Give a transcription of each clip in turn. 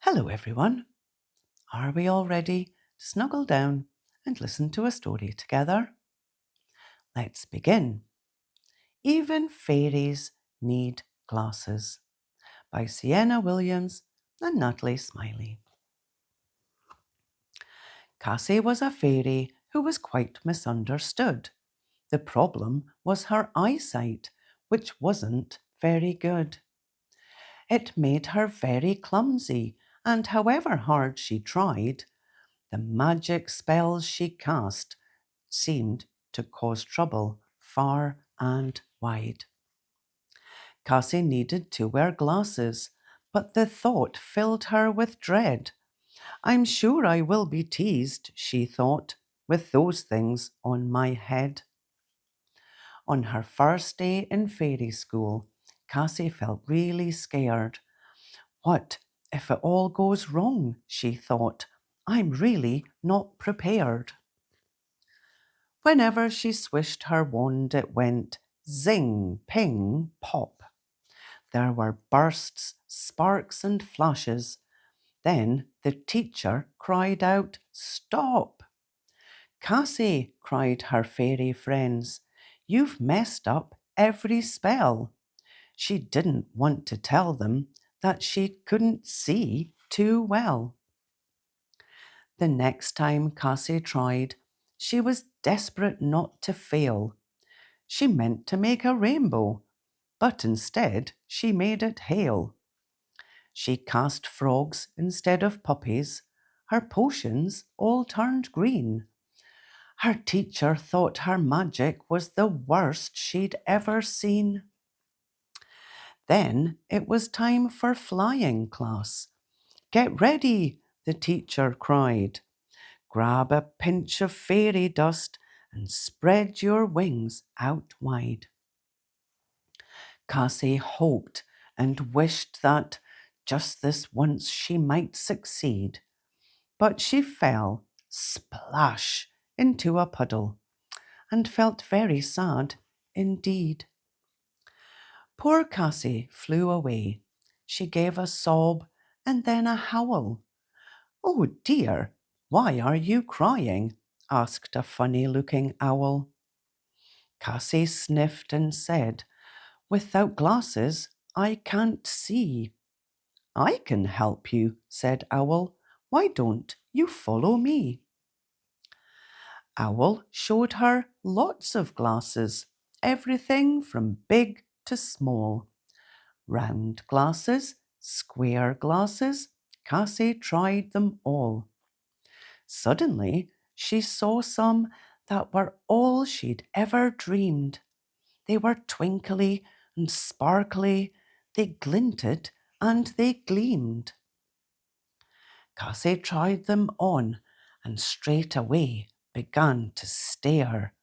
Hello, everyone. Are we all ready to snuggle down and listen to a story together? Let's begin. Even Fairies Need Glasses by Sienna Williams and Natalie Smillie. Cassie was a fairy who was quite misunderstood. The problem was her eyesight, which wasn't very good. It made her very clumsy, and however hard she tried, the magic spells she cast seemed to cause trouble far and wide. Cassie needed to wear glasses, but the thought filled her with dread. I'm sure I will be teased, she thought, with those things on my head. On her first day in fairy school, Cassie felt really scared. What if it all goes wrong, she thought. I'm really not prepared. Whenever she swished her wand, it went zing, ping, pop. There were bursts, sparks, and flashes. Then the teacher cried out, "Stop!" "Cassie," cried her fairy friends, "you've messed up every spell." She didn't want to tell them that she couldn't see too well. The next time Cassie tried, she was desperate not to fail. She meant to make a rainbow, but instead she made it hail. She cast frogs instead of puppies. Her potions all turned green. Her teacher thought her magic was the worst she'd ever seen. Then it was time for flying class. "Get ready," the teacher cried. "Grab a pinch of fairy dust and spread your wings out wide." Cassie hoped and wished that just this once she might succeed, but she fell splash into a puddle and felt very sad indeed. Poor Cassie flew away. She gave a sob and then a howl. "Oh dear, why are you crying?" asked a funny-looking owl. Cassie sniffed and said, "Without glasses, I can't see." "I can help you," said Owl. "Why don't you follow me?" Owl showed her lots of glasses, everything from big to small. Round glasses, square glasses, Cassie tried them all. Suddenly, she saw some that were all she'd ever dreamed. They were twinkly and sparkly, they glinted and they gleamed. Cassie tried them on and straight away began to stare.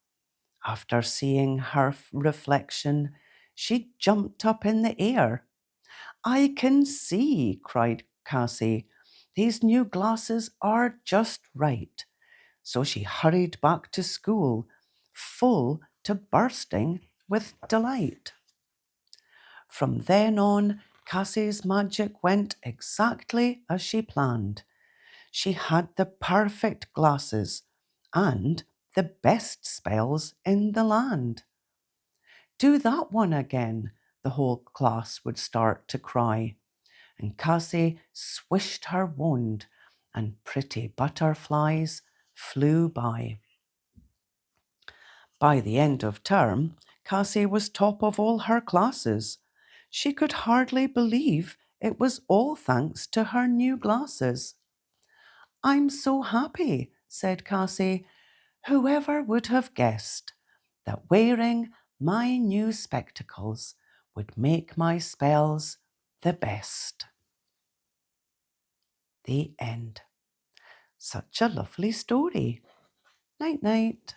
After seeing her reflection, she jumped up in the air. "I can see," cried Cassie. "These new glasses are just right." So she hurried back to school, full to bursting with delight. From then on, Cassie's magic went exactly as she planned. She had the perfect glasses and the best spells in the land. "Do that one again," the whole class would start to cry. And Cassie swished her wand and pretty butterflies flew by. By the end of term, Cassie was top of all her classes. She could hardly believe it was all thanks to her new glasses. "I'm so happy," said Cassie. "Whoever would have guessed that wearing my new spectacles would make my spells the best." The end. Such a lovely story. Night, night.